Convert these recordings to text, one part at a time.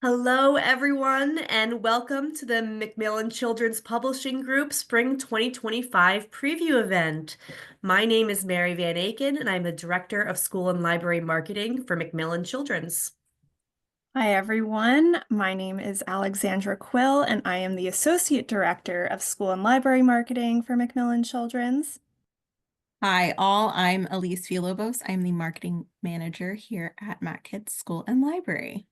Hello, everyone, and welcome to the Macmillan Children's Publishing Group Spring 2025 preview event. My name is Mary Van Aken, and I'm the Director of School and Library Marketing for Macmillan Children's. Hi, everyone. My name is Alexandra Quill, and I am the Associate Director of School and Library Marketing for Macmillan Children's. Hi, all. I'm Elise Villalobos. I'm the marketing manager here at MacKids School and Library.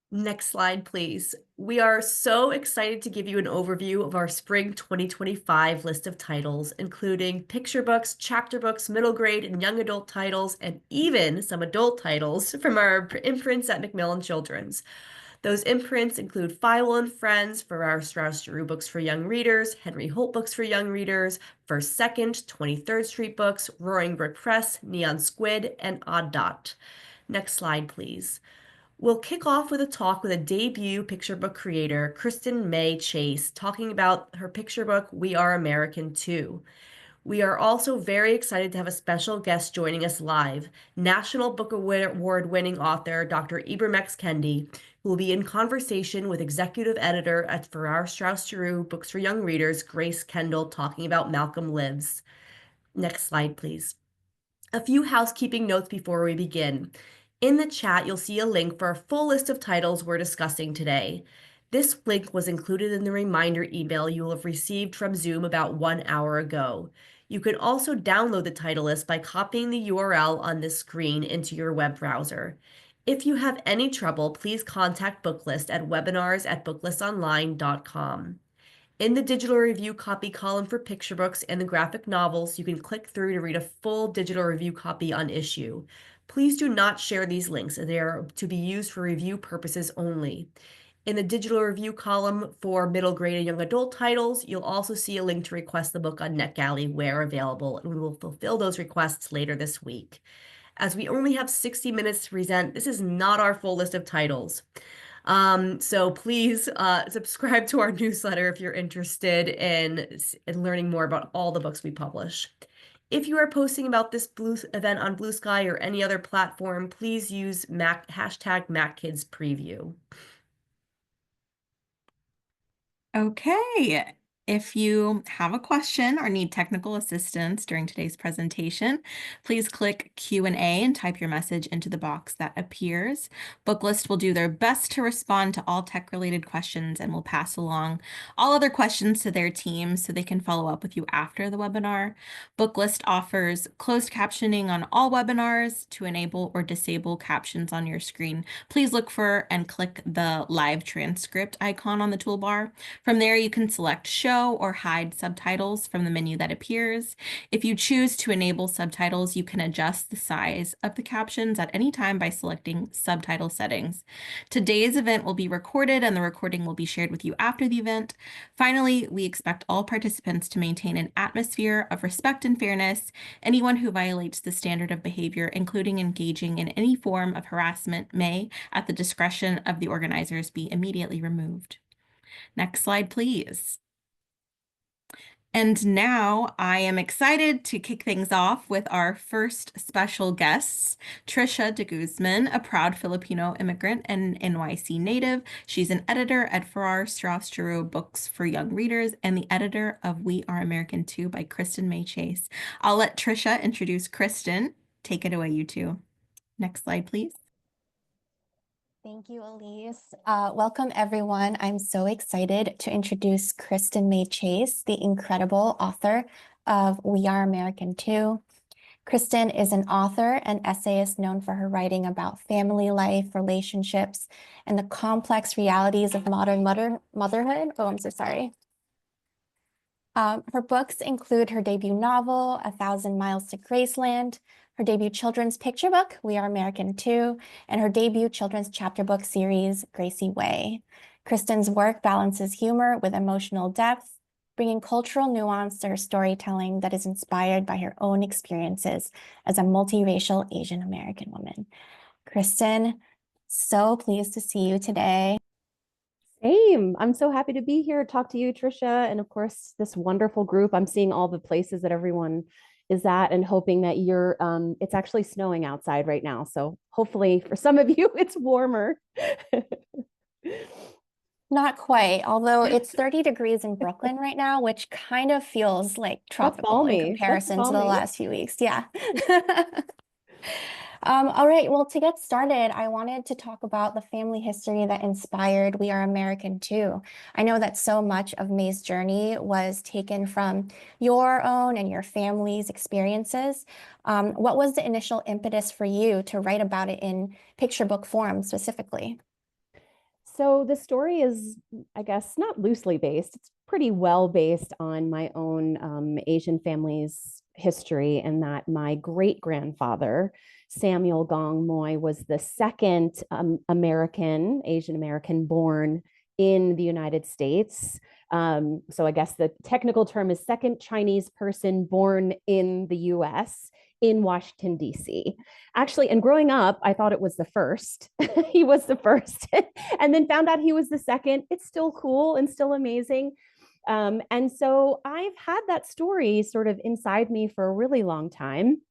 Next slide, please. We are so excited to give you an overview of our Spring 2025 list of titles, including picture books, chapter books, middle grade and young adult titles, and even some adult titles from our imprints at Macmillan Children's. Those imprints include Feiwel and Friends, Farrar Straus Giroux books for young readers, Henry Holt books for young readers, First Second, 23rd Street Books, Roaring Brook Press, Neon Squid, and Odd Dot. Next slide, please. We'll kick off with a talk with a debut picture book creator, Kristen Mei Chase, talking about her picture book, We Are American Too. We are also very excited to have a special guest joining us live, National Book Award-winning author Dr. Ibram X. Kendi, who will be in conversation with executive editor at Farrar Straus Giroux Books for Young Readers, Grace Kendall, talking about Malcolm Lives. Next slide, please. A few housekeeping notes before we begin. In the chat, you'll see a link for a full list of titles we're discussing today. This link was included in the reminder email you will have received from Zoom about 1 hour ago. You can also download the title list by copying the URL on this screen into your web browser. If you have any trouble, please contact Booklist at webinars@booklistonline.com. In the digital review copy column for picture books and the graphic novels, you can click through to read a full digital review copy on issue. Please do not share these links, as they are to be used for review purposes only. In the digital review column for middle grade and young adult titles, you'll also see a link to request the book on NetGalley where available, and we will fulfill those requests later this week. As we only have 60 minutes to present, this is not our full list of titles. So please subscribe to our newsletter if you're interested in learning more about all the books we publish. If you are posting about this event on Blue Sky or any other platform, please use hashtag MacKidsPreview. Okay. If you have a question or need technical assistance during today's presentation, please click Q&A and type your message into the box that appears. Booklist will do their best to respond to all tech-related questions and will pass along all other questions to their team so they can follow up with you after the webinar. Booklist offers closed captioning on all webinars. To enable or disable captions on your screen, please look for and click the live transcript icon on the toolbar. From there, you can select show or hide subtitles from the menu that appears. If you choose to enable subtitles, you can adjust the size of the captions at any time by selecting subtitle settings. Today's event will be recorded and the recording will be shared with you after the event. Finally, we expect all participants to maintain an atmosphere of respect and fairness. Anyone who violates the standard of behavior, including engaging in any form of harassment, may, at the discretion of the organizers, be immediately removed. Next slide, please. And now I am excited to kick things off with our first special guests, Trisha de Guzman, a proud Filipino immigrant and NYC native. She's an editor at Farrar Straus Giroux Books for Young Readers and the editor of We Are American Too by Kristen Mei Chase. I'll let Trisha introduce Kristen. Take it away, you two. Next slide, please. Thank you, Elise. Welcome, everyone. I'm so excited to introduce Kristen Mei Chase, the incredible author of We Are American Too. Kristen is an author and essayist known for her writing about family life, relationships, and the complex realities of modern motherhood. Oh, I'm so sorry. Her books include her debut novel, 1,000 Miles to Graceland, her debut children's picture book, We Are American Too, and her debut children's chapter book series, Gracie Way. Kristen's work balances humor with emotional depth, bringing cultural nuance to her storytelling that is inspired by her own experiences as a multiracial Asian American woman. Kristen, so pleased to see you today. Same. I'm so happy to be here, talk to you, Trisha, and of course, this wonderful group. I'm seeing all the places that everyone is that, and hoping that you're, it's actually snowing outside right now. So hopefully for some of you, it's warmer. Not quite, although it's 30 degrees in Brooklyn right now, which kind of feels like That's tropical in balmy. That's comparison to the balmy. last few weeks. Yeah. All right, well, to get started, I wanted to talk about the family history that inspired We Are American Too. I know that so much of May's journey was taken from your own and your family's experiences. What was the initial impetus for you to write about it in picture book form specifically? So the story is, I guess, not loosely based. It's pretty well based on my own Asian family's history, and that my great grandfather, Samuel Gong Moy, was the second American, Asian American born in the United States. So I guess the technical term is second Chinese person born in the US in Washington, D.C. Actually, and growing up, I thought it was the first. He was the first, and then found out he was the second. It's still cool and still amazing. And so I've had that story sort of inside me for a really long time,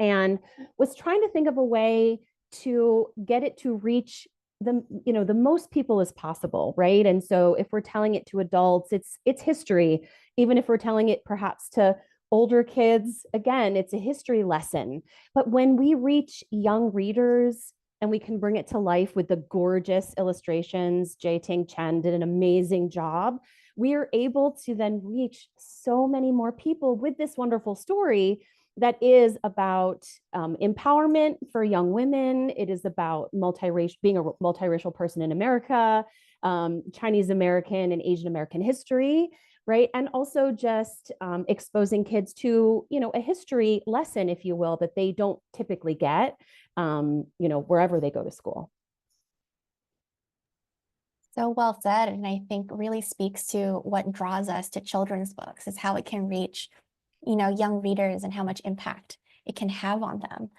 and was trying to think of a way to get it to reach the most people as possible, right? And so if we're telling it to adults, it's history. Even if we're telling it perhaps to older kids, again, it's a history lesson. But when we reach young readers and we can bring it to life with the gorgeous illustrations, Jie-Ting Chen did an amazing job. We are able to then reach so many more people with this wonderful story that is about empowerment for young women. It is about being a multiracial person in America, Chinese American and Asian American history, right? And also just exposing kids to, a history lesson, if you will, that they don't typically get, wherever they go to school. So well said, and I think really speaks to what draws us to children's books is how it can reach, young readers and how much impact it can have on them.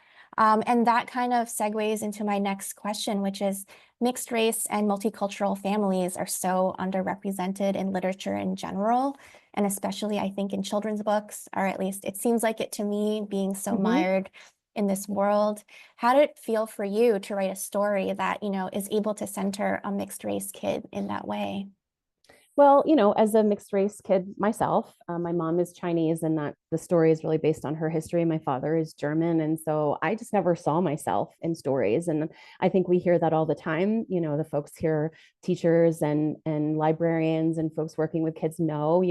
And that kind of segues into my next question, which is mixed race and multicultural families are so underrepresented in literature in general, and especially I think in children's books, or at least it seems like it to me, being so mired in this world. How did it feel for you to write a story that, is able to center a mixed race kid in that way? Well, as a mixed race kid myself, my mom is Chinese, and that the story is really based on her history. My father is German. And so I just never saw myself in stories. And I think we hear that all the time. The folks here, teachers and librarians and folks working with kids know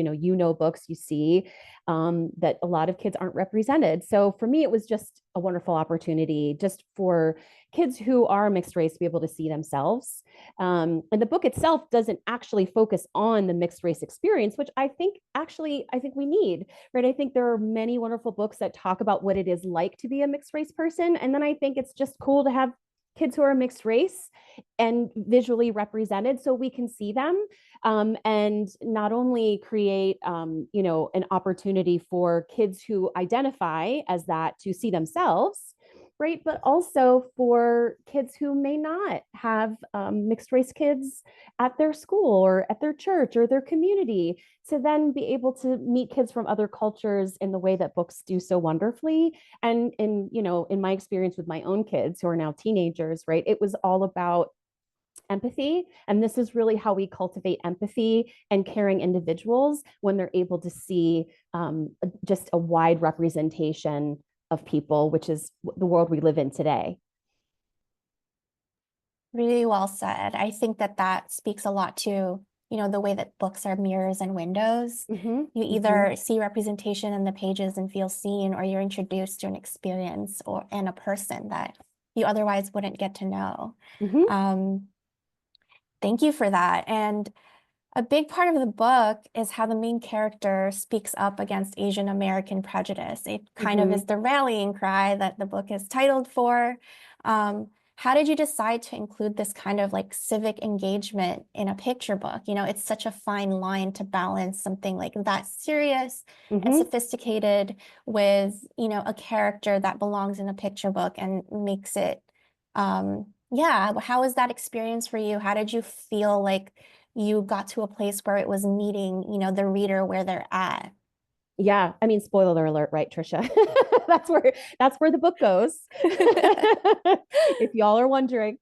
books, you see that a lot of kids aren't represented. So for me, it was just a wonderful opportunity just for kids who are mixed race to be able to see themselves. And the book itself doesn't actually focus on the mixed race experience, which I think we need, right? I think there are many wonderful books that talk about what it is like to be a mixed race person. And then I think it's just cool to have kids who are mixed race and visually represented so we can see them, and not only create an opportunity for kids who identify as that to see themselves, right, but also for kids who may not have mixed race kids at their school or at their church or their community, to then be able to meet kids from other cultures in the way that books do so wonderfully. And in my experience with my own kids who are now teenagers, right, it was all about empathy. And this is really how we cultivate empathy and caring individuals, when they're able to see just a wide representation of people, which is the world we live in today. Really well said. I think that speaks a lot to, the way that books are mirrors and windows. You either see representation in the pages and feel seen, or you're introduced to an experience and a person that you otherwise wouldn't get to know. Thank you for that. And a big part of the book is how the main character speaks up against Asian American prejudice. It kind of is the rallying cry that the book is titled for. How did you decide to include this kind of like civic engagement in a picture book? It's such a fine line to balance something like that serious and sophisticated with, a character that belongs in a picture book and makes it, how was that experience for you? How did you feel like you got to a place where it was meeting, the reader where they're at? Yeah, I mean, spoiler alert, right, Trisha? That's where the book goes. If y'all are wondering.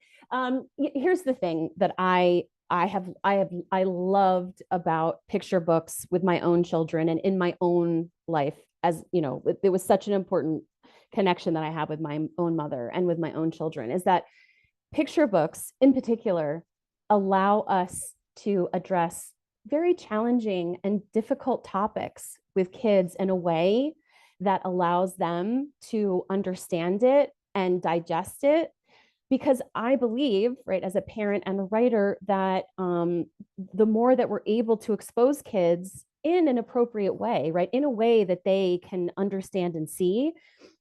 Here's the thing that I loved about picture books with my own children and in my own life, as you know, it was such an important connection that I have with my own mother and with my own children, is that picture books in particular allow us to address very challenging and difficult topics with kids in a way that allows them to understand it and digest it. Because I believe, right, as a parent and a writer, that the more that we're able to expose kids in an appropriate way, right, in a way that they can understand and see,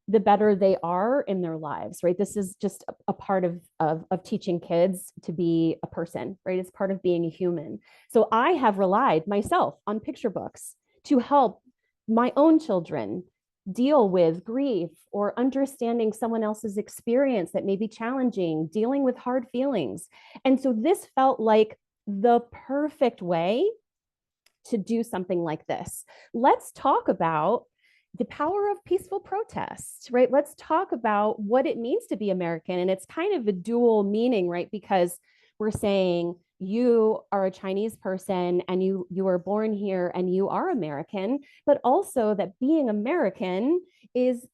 the better they are in their lives, right? This is just a part of teaching kids to be a person, right? It's part of being a human. So I have relied myself on picture books to help my own children deal with grief or understanding someone else's experience that may be challenging, dealing with hard feelings. And so this felt like the perfect way to do something like this. Let's talk about the power of peaceful protest, right? Let's talk about what it means to be American. And it's kind of a dual meaning, right? Because we're saying you are a Chinese person and you were born here and you are American, but also that being American is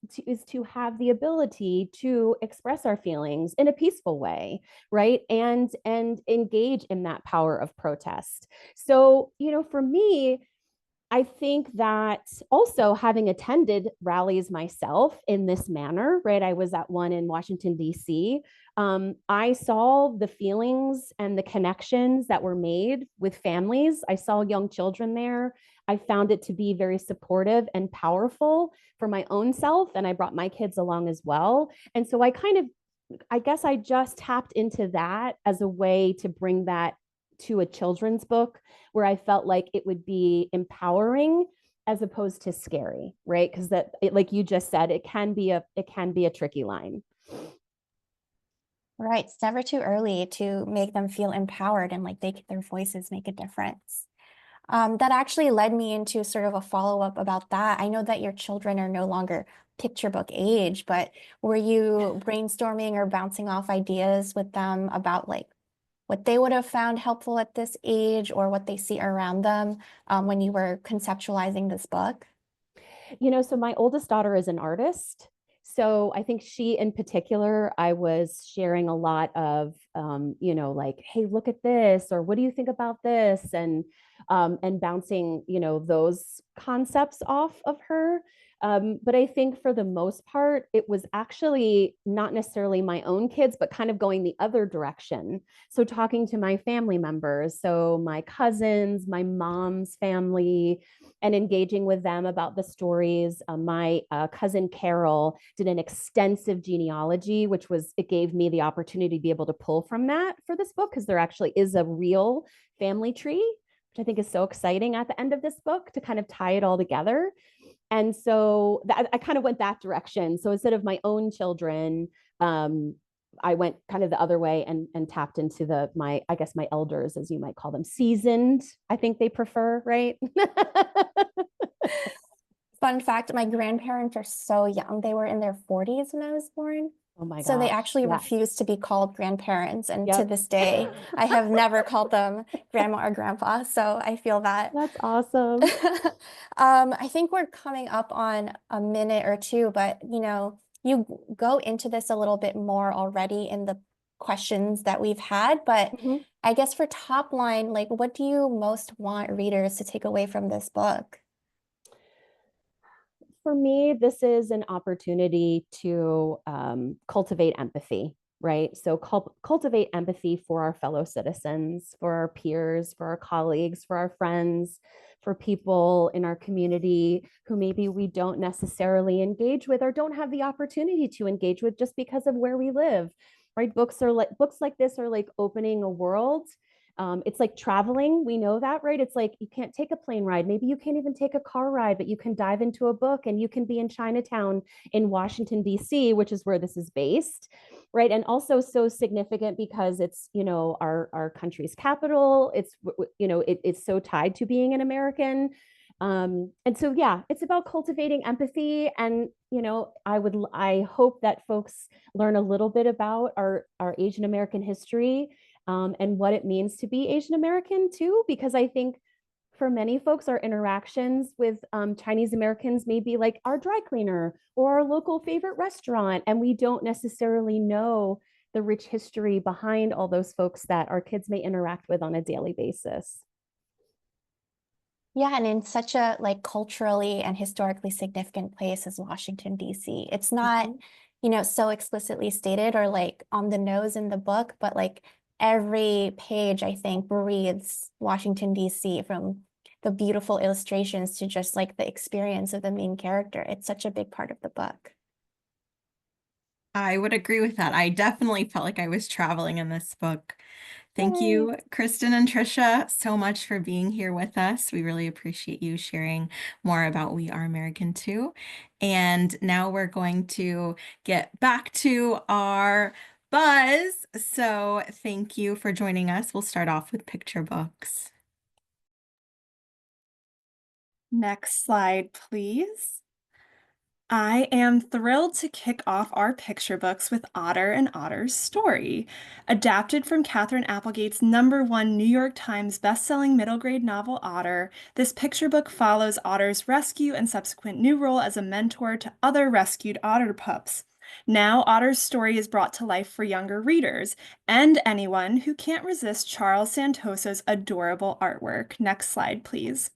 to have the ability to express our feelings in a peaceful way, right? And engage in that power of protest. So, you know, for me, I think that also having attended rallies myself in this manner, right? I was at one in Washington, D.C. I saw the feelings and the connections that were made with families. I saw young children there. I found it to be very supportive and powerful for my own self. And I brought my kids along as well. And so I guess I just tapped into that as a way to bring that to a children's book where I felt like it would be empowering as opposed to scary, right? Because like you just said, it can be a tricky line. Right. It's never too early to make them feel empowered and like their voices make a difference. That actually led me into sort of a follow-up about that. I know that your children are no longer picture book age, but were you brainstorming or bouncing off ideas with them about like what they would have found helpful at this age or what they see around them when you were conceptualizing this book? You know, so my oldest daughter is an artist. So I think she in particular, I was sharing a lot of, you know, like, hey, look at this, or what do you think about this? And bouncing, you know, those concepts off of her. But I think for the most part, it was actually not necessarily my own kids, but kind of going the other direction. So talking to my family members, so my cousins, my mom's family, and engaging with them about the stories. My cousin Carol did an extensive genealogy, it gave me the opportunity to be able to pull from that for this book, because there actually is a real family tree, which I think is so exciting at the end of this book to kind of tie it all together. And so I kind of went that direction. So instead of my own children, I went kind of the other way and tapped into my elders, as you might call them, seasoned. I think they prefer, right? Fun fact, my grandparents are so young. They were in their 40s when I was born. Oh my gosh. So they actually refused to be called grandparents. And to this day, I have never called them grandma or grandpa. So I feel that. That's awesome. I think we're coming up on a minute or two, but you know, you go into this a little bit more already in the questions that we've had, but I guess for top line, like what do you most want readers to take away from this book? For me, this is an opportunity to cultivate empathy, right? So cultivate empathy for our fellow citizens, for our peers, for our colleagues, for our friends, for people in our community who maybe we don't necessarily engage with or don't have the opportunity to engage with just because of where we live, right? Books like this are like opening a world. It's like traveling. We know that, right? It's like you can't take a plane ride. Maybe you can't even take a car ride, but you can dive into a book and you can be in Chinatown in Washington, D.C., which is where this is based, right? And also so significant because it's, you know, our country's capital. It's, you know, it's so tied to being an American. And so, yeah, it's about cultivating empathy. And, you know, I hope that folks learn a little bit about our Asian American history, and what it means to be Asian American too, because I think for many folks, our interactions with Chinese Americans may be like our dry cleaner or our local favorite restaurant, and we don't necessarily know the rich history behind all those folks that our kids may interact with on a daily basis. Yeah, and in such a like culturally and historically significant place as Washington, D.C. It's not, you know, so explicitly stated or like on the nose in the book, but like every page, I think, breathes Washington, D.C., from the beautiful illustrations to just like the experience of the main character. It's such a big part of the book. I would agree with that. I definitely felt like I was traveling in this book. Thank you, Kristen and Trisha, so much for being here with us. We really appreciate you sharing more about We Are American Too. And now we're going to get back to our buzz. So thank you for joining us. We'll start off with picture books. Next slide, please. I am thrilled to kick off our picture books with Otter and Otter's Story. Adapted from Katherine Applegate's #1 New York Times bestselling middle grade novel Otter, this picture book follows Otter's rescue and subsequent new role as a mentor to other rescued otter pups. Now, Otter's story is brought to life for younger readers and anyone who can't resist Charles Santoso's adorable artwork. Next slide, please.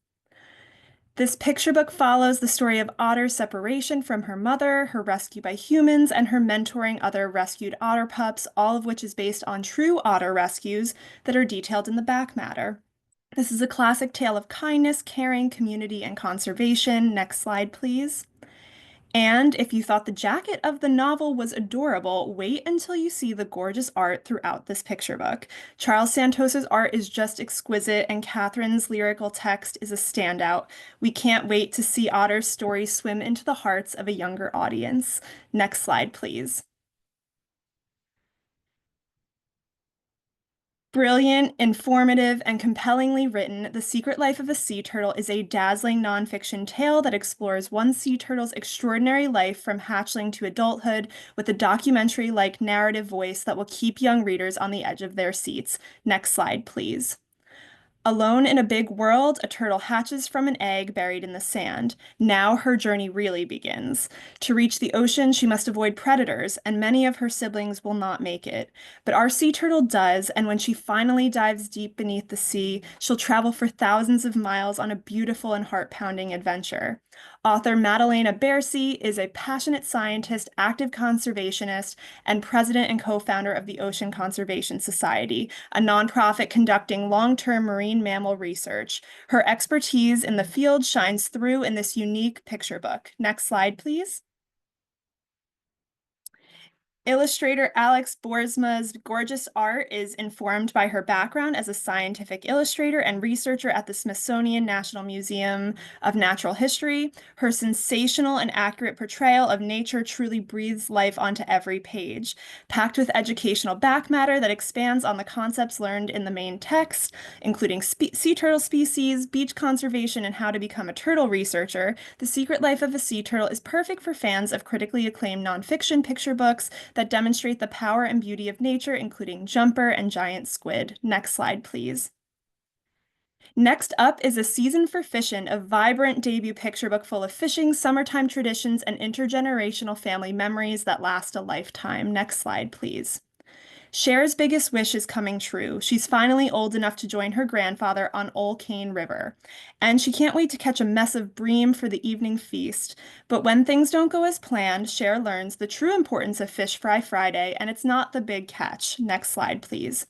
This picture book follows the story of Otter's separation from her mother, her rescue by humans, and her mentoring other rescued otter pups, all of which is based on true otter rescues that are detailed in the back matter. This is a classic tale of kindness, caring, community, and conservation. Next slide, please. And if you thought the jacket of the novel was adorable, wait until you see the gorgeous art throughout this picture book. Charles Santoso's art is just exquisite, and Catherine's lyrical text is a standout. We can't wait to see Otter's story swim into the hearts of a younger audience. Next slide, please. Brilliant, informative, and compellingly written, The Secret Life of a Sea Turtle is a dazzling nonfiction tale that explores one sea turtle's extraordinary life from hatchling to adulthood with a documentary-like narrative voice that will keep young readers on the edge of their seats. Next slide, please. Alone in a big world, a turtle hatches from an egg buried in the sand. Now her journey really begins. To reach the ocean, she must avoid predators, and many of her siblings will not make it. But our sea turtle does, and when she finally dives deep beneath the sea, she'll travel for thousands of miles on a beautiful and heart-pounding adventure. Author Madalena Bercy is a passionate scientist, active conservationist, and president and co-founder of the Ocean Conservation Society, a nonprofit conducting long-term marine mammal research. Her expertise in the field shines through in this unique picture book. Next slide, please. Illustrator Alex Boersma's gorgeous art is informed by her background as a scientific illustrator and researcher at the Smithsonian National Museum of Natural History. Her sensational and accurate portrayal of nature truly breathes life onto every page. Packed with educational back matter that expands on the concepts learned in the main text, including sea turtle species, beach conservation, and how to become a turtle researcher, The Secret Life of a Sea Turtle is perfect for fans of critically acclaimed nonfiction picture books that demonstrate the power and beauty of nature, including Jumper and Giant Squid. Next slide, please. Next up is A Season for Fishin', a vibrant debut picture book full of fishing, summertime traditions, and intergenerational family memories that last a lifetime. Next slide, please. Cher's biggest wish is coming true. She's finally old enough to join her grandfather on Old Cane River, and she can't wait to catch a mess of bream for the evening feast. But when things don't go as planned, Cher learns the true importance of Fish Fry Friday, and it's not the big catch. Next slide, please.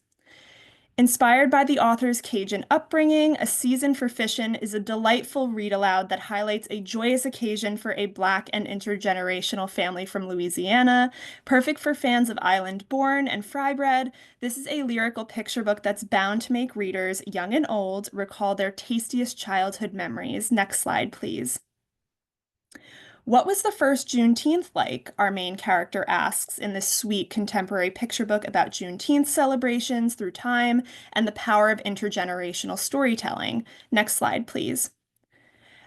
Inspired by the author's Cajun upbringing, A Season for Fishin' is a delightful read-aloud that highlights a joyous occasion for a Black and intergenerational family from Louisiana. Perfect for fans of Island Born and Fry Bread, this is a lyrical picture book that's bound to make readers, young and old, recall their tastiest childhood memories. Next slide, please. What was the first Juneteenth like? Our main character asks in this sweet contemporary picture book about Juneteenth celebrations through time and the power of intergenerational storytelling. Next slide, please.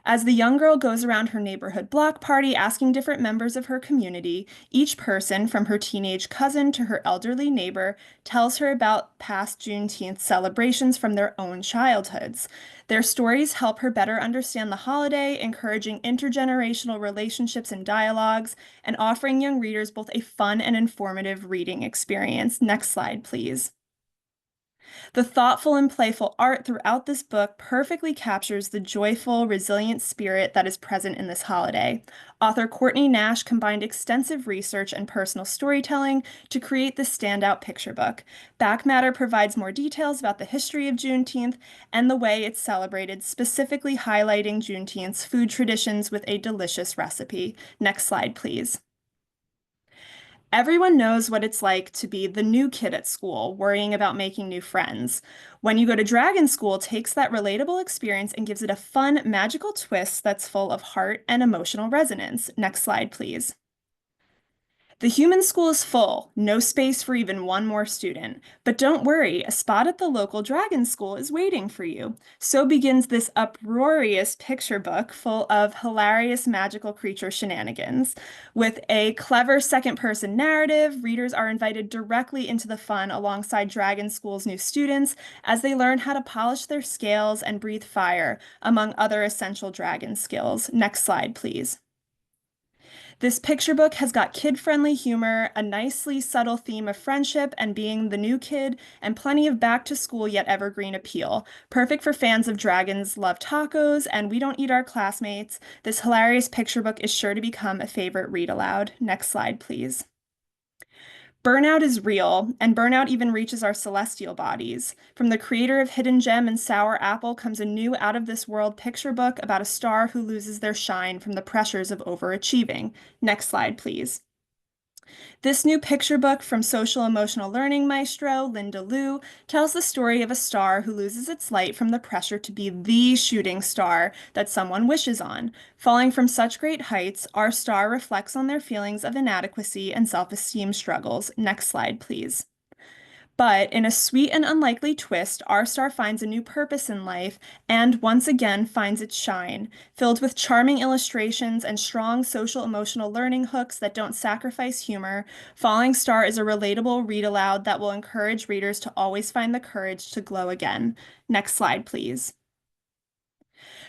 As the young girl goes around her neighborhood block party asking different members of her community, each person, from her teenage cousin to her elderly neighbor, tells her about past Juneteenth celebrations from their own childhoods. Their stories help her better understand the holiday, encouraging intergenerational relationships and dialogues, and offering young readers both a fun and informative reading experience. Next slide, please. The thoughtful and playful art throughout this book perfectly captures the joyful, resilient spirit that is present in this holiday. Author Courtney Nash combined extensive research and personal storytelling to create this standout picture book. Back matter provides more details about the history of Juneteenth and the way it's celebrated, specifically highlighting Juneteenth's food traditions with a delicious recipe. Next slide, please. Everyone knows what it's like to be the new kid at school, worrying about making new friends. When You Go to Dragon School takes that relatable experience and gives it a fun, magical twist that's full of heart and emotional resonance. Next slide, please. The human school is full, no space for even one more student. But don't worry, a spot at the local dragon school is waiting for you. So begins this uproarious picture book full of hilarious magical creature shenanigans. With a clever second-person narrative, readers are invited directly into the fun alongside Dragon School's new students as they learn how to polish their scales and breathe fire, among other essential dragon skills. Next slide, please. This picture book has got kid-friendly humor, a nicely subtle theme of friendship and being the new kid, and plenty of back-to-school yet evergreen appeal. Perfect for fans of Dragons Love Tacos and We Don't Eat Our Classmates. This hilarious picture book is sure to become a favorite read aloud. Next slide, please. Burnout is real, and burnout even reaches our celestial bodies. From the creator of Hidden Gem and Sour Apple comes a new out-of-this-world picture book about a star who loses their shine from the pressures of overachieving. Next slide, please. This new picture book from social emotional learning maestro Linda Liu tells the story of a star who loses its light from the pressure to be the shooting star that someone wishes on. Falling from such great heights, our star reflects on their feelings of inadequacy and self-esteem struggles. Next slide, please. But in a sweet and unlikely twist, our star finds a new purpose in life and once again finds its shine. Filled with charming illustrations and strong social emotional learning hooks that don't sacrifice humor, Falling Star is a relatable read aloud that will encourage readers to always find the courage to glow again. Next slide, please.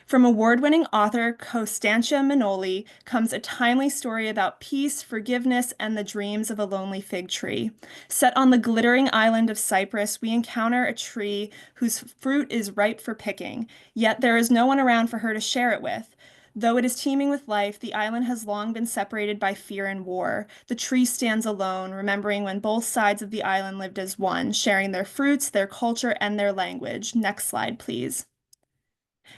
From award-winning author Costantia Manoli comes a timely story about peace, forgiveness, and the dreams of a lonely fig tree. Set on the glittering island of Cyprus, we encounter a tree whose fruit is ripe for picking, yet there is no one around for her to share it with. Though it is teeming with life, the island has long been separated by fear and war. The tree stands alone, remembering when both sides of the island lived as one, sharing their fruits, their culture, and their language. Next slide, please.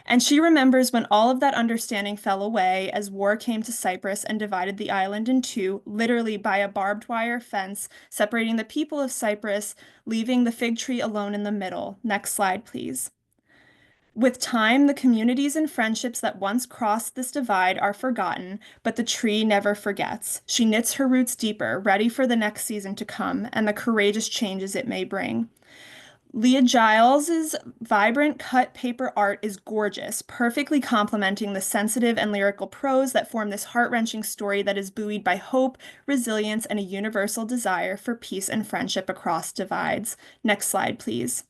And she remembers when all of that understanding fell away as war came to Cyprus and divided the island in two, literally by a barbed wire fence separating the people of Cyprus, leaving the fig tree alone in the middle. Next slide, please. With time, the communities and friendships that once crossed this divide are forgotten, but the tree never forgets. She knits her roots deeper, ready for the next season to come and the courageous changes it may bring. Leah Giles's vibrant cut paper art is gorgeous, perfectly complementing the sensitive and lyrical prose that form this heart-wrenching story that is buoyed by hope, resilience, and a universal desire for peace and friendship across divides. Next slide, please.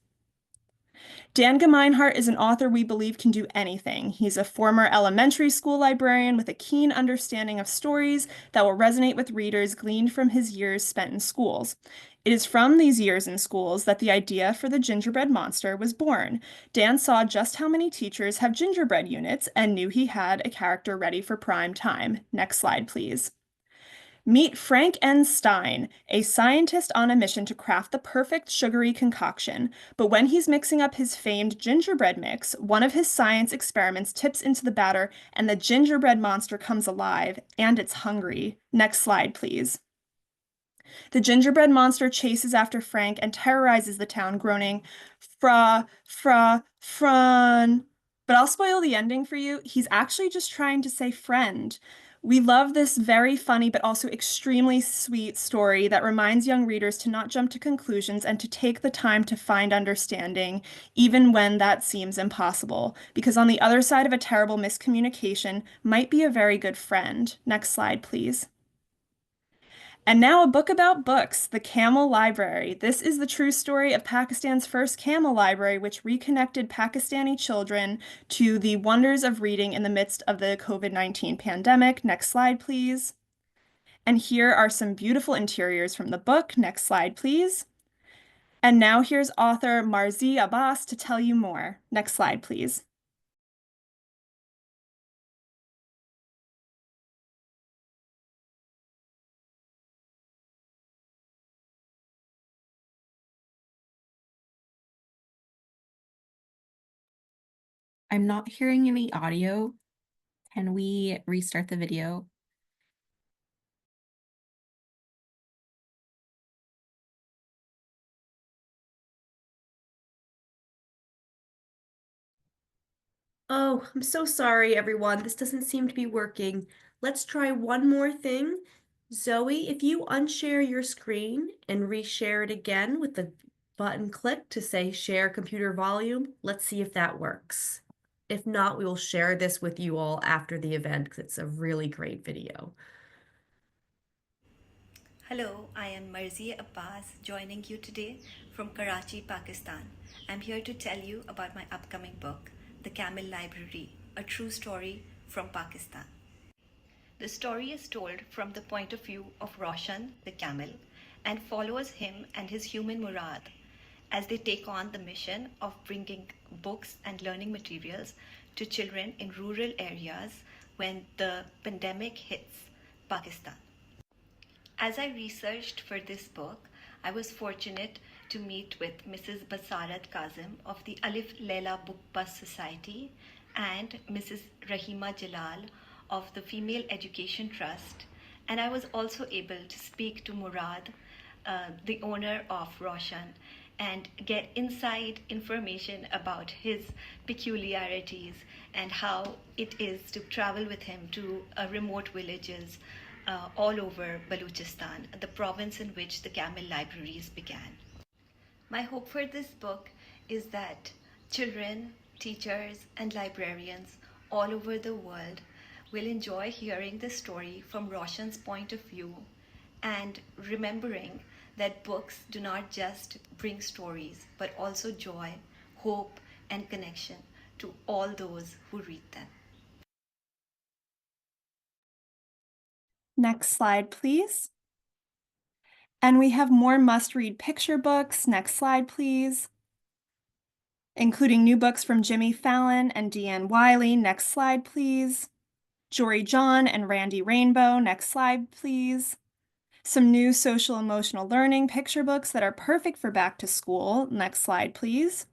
Dan Gemeinhart is an author we believe can do anything. He's a former elementary school librarian with a keen understanding of stories that will resonate with readers gleaned from his years spent in schools. It is from these years in schools that the idea for the gingerbread monster was born. Dan saw just how many teachers have gingerbread units and knew he had a character ready for prime time. Next slide, please. Meet Frank N. Stein, a scientist on a mission to craft the perfect sugary concoction. But when he's mixing up his famed gingerbread mix, one of his science experiments tips into the batter and the gingerbread monster comes alive, and it's hungry. Next slide, please. The gingerbread monster chases after Frank and terrorizes the town, groaning, "Fra, fra, fran." But I'll spoil the ending for you. He's actually just trying to say friend. We love this very funny but also extremely sweet story that reminds young readers to not jump to conclusions and to take the time to find understanding, even when that seems impossible, because on the other side of a terrible miscommunication might be a very good friend. Next slide, please. And now a book about books, the CAMEL Library. This is the true story of Pakistan's first CAMEL library, which reconnected Pakistani children to the wonders of reading in the midst of the COVID-19 pandemic. Next slide, please. And here are some beautiful interiors from the book. Next slide, please. And now here's author Marzieh Abbas to tell you more. Next slide, please. I'm not hearing any audio. Can we restart the video? Oh, I'm so sorry, everyone. This doesn't seem to be working. Let's try one more thing. Zoe, if you unshare your screen and reshare it again with the button click to say share computer volume, let's see if that works. If not, we will share this with you all after the event because it's a really great video. Hello, I am Marzieh Abbas joining you today from Karachi, Pakistan. I'm here to tell you about my upcoming book, The CAMEL Library, a true story from Pakistan. The story is told from the point of view of Roshan, the camel, and follows him and his human Murad as they take on the mission of bringing books and learning materials to children in rural areas when the pandemic hits Pakistan. As I researched for this book, I was fortunate to meet with Mrs. Basarat Kazim of the Alif Leila Book Bus Society and Mrs. Rahima Jalal of the Female Education Trust, and I was also able to speak to Murad, the owner of Roshan, and get inside information about his peculiarities and how it is to travel with him to remote villages all over Balochistan, the province in which the CAMEL libraries began. My hope for this book is that children, teachers, and librarians all over the world will enjoy hearing the story from Roshan's point of view and remembering that books do not just bring stories, but also joy, hope, and connection to all those who read them. Next slide, please. And we have more must-read picture books. Next slide, please. Including new books from Jimmy Fallon and Deanne Wiley. Next slide, please. Jory John and Randy Rainbow. Next slide, please. Some new social emotional learning picture books that are perfect for back to school. Next slide, please.